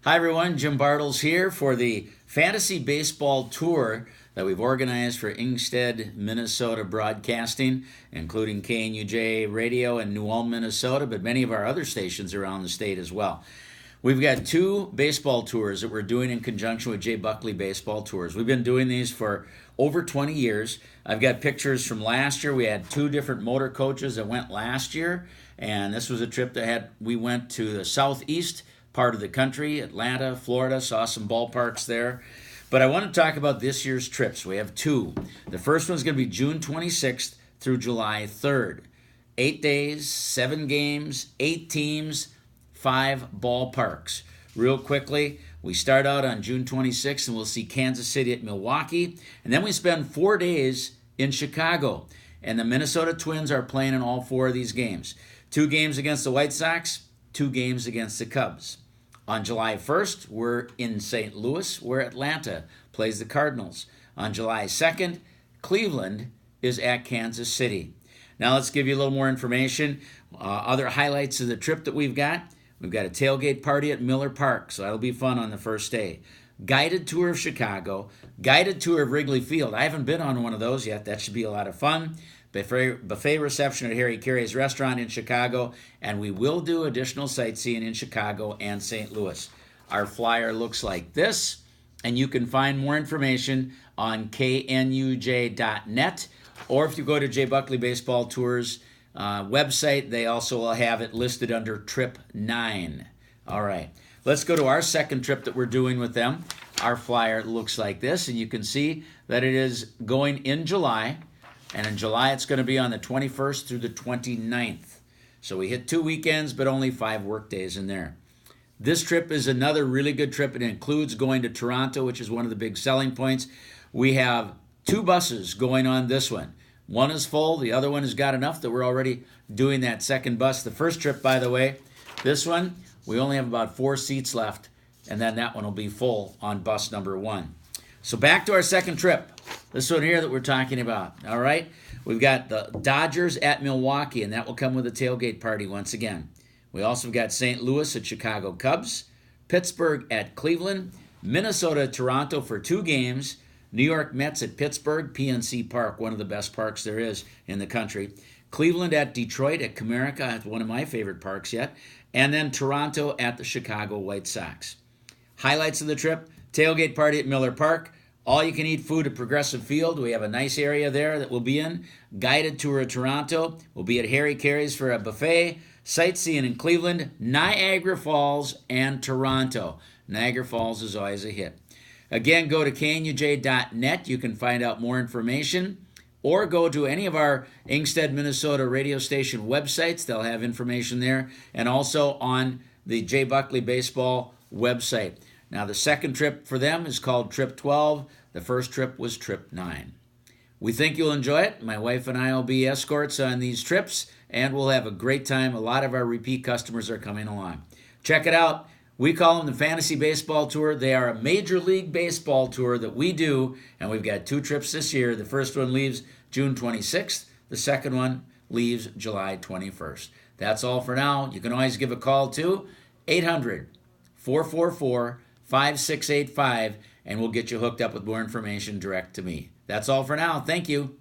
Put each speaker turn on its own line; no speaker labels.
Hi everyone, Jim Bartles here for the Fantasy Baseball Tour that we've organized for Ingstad, Minnesota Broadcasting, including KNUJ Radio in New Ulm, Minnesota, but many of our other stations around the state as well. We've got two baseball tours that we're doing in conjunction with Jay Buckley Baseball Tours. We've been doing these for over 20 years. I've got pictures from last year. We had two different motor coaches that went last year, and this was a trip we went to the southeast part of the country, Atlanta, Florida, saw some ballparks there. But I want to talk about this year's trips. We have two. The first one's going to be June 26th through July 3rd. 8 days, 7 games, 8 teams, 5 ballparks. Real quickly, we start out on June 26th and we'll see Kansas City at Milwaukee. And then we spend 4 days in Chicago. And the Minnesota Twins are playing in all 4 of these games. 2 games against the White Sox, 2 games against the Cubs. On July 1st, we're in St. Louis, where Atlanta plays the Cardinals. On July 2nd, Cleveland is at Kansas City. Now let's give you a little more information. Other highlights of the trip that we've got. We've got a tailgate party at Miller Park, so that'll be fun on the first day. Guided tour of Chicago, guided tour of Wrigley Field. I haven't been on one of those yet. That should be a lot of fun. Buffet reception at Harry Caray's restaurant in Chicago, and we will do additional sightseeing in Chicago and St. Louis. Our flyer looks like this, and you can find more information on knuj.net, or if you go to Jay Buckley Baseball Tours website, they also will have it listed under Trip 9. All right, let's go to our second trip that we're doing with them. Our flyer looks like this, and you can see that it is going in July. And in July, it's going to be on the 21st through the 29th. So we hit 2 weekends, but only 5 work days in there. This trip is another really good trip. It includes going to Toronto, which is one of the big selling points. We have 2 buses going on this one. One is full. The other one has got enough that we're already doing that second bus. The first trip, by the way, this one, we only have about 4 seats left, and then that one will be full on bus number 1. So back to our second trip. This one here that we're talking about, all right? We've got the Dodgers at Milwaukee, and that will come with a tailgate party once again. We also got St. Louis at Chicago Cubs, Pittsburgh at Cleveland, Minnesota at Toronto for 2 games, New York Mets at Pittsburgh, PNC Park, one of the best parks there is in the country, Cleveland at Detroit at Comerica, one of my favorite parks yet, and then Toronto at the Chicago White Sox. Highlights of the trip, tailgate party at Miller Park, all-you-can-eat food at Progressive Field. We have a nice area there that we'll be in. Guided tour of Toronto. We'll be at Harry Caray's for a buffet. Sightseeing in Cleveland, Niagara Falls, and Toronto. Niagara Falls is always a hit. Again, go to knuj.net. You can find out more information. Or go to any of our Ingstad, Minnesota radio station websites. They'll have information there. And also on the Jay Buckley Baseball website. Now, the second trip for them is called Trip 12. The first trip was Trip 9. We think you'll enjoy it. My wife and I will be escorts on these trips, and we'll have a great time. A lot of our repeat customers are coming along. Check it out. We call them the Fantasy Baseball Tour. They are a Major League Baseball tour that we do, and we've got 2 trips this year. The first one leaves June 26th. The second one leaves July 21st. That's all for now. You can always give a call to 800-444-5685, and we'll get you hooked up with more information direct to me. That's all for now. Thank you.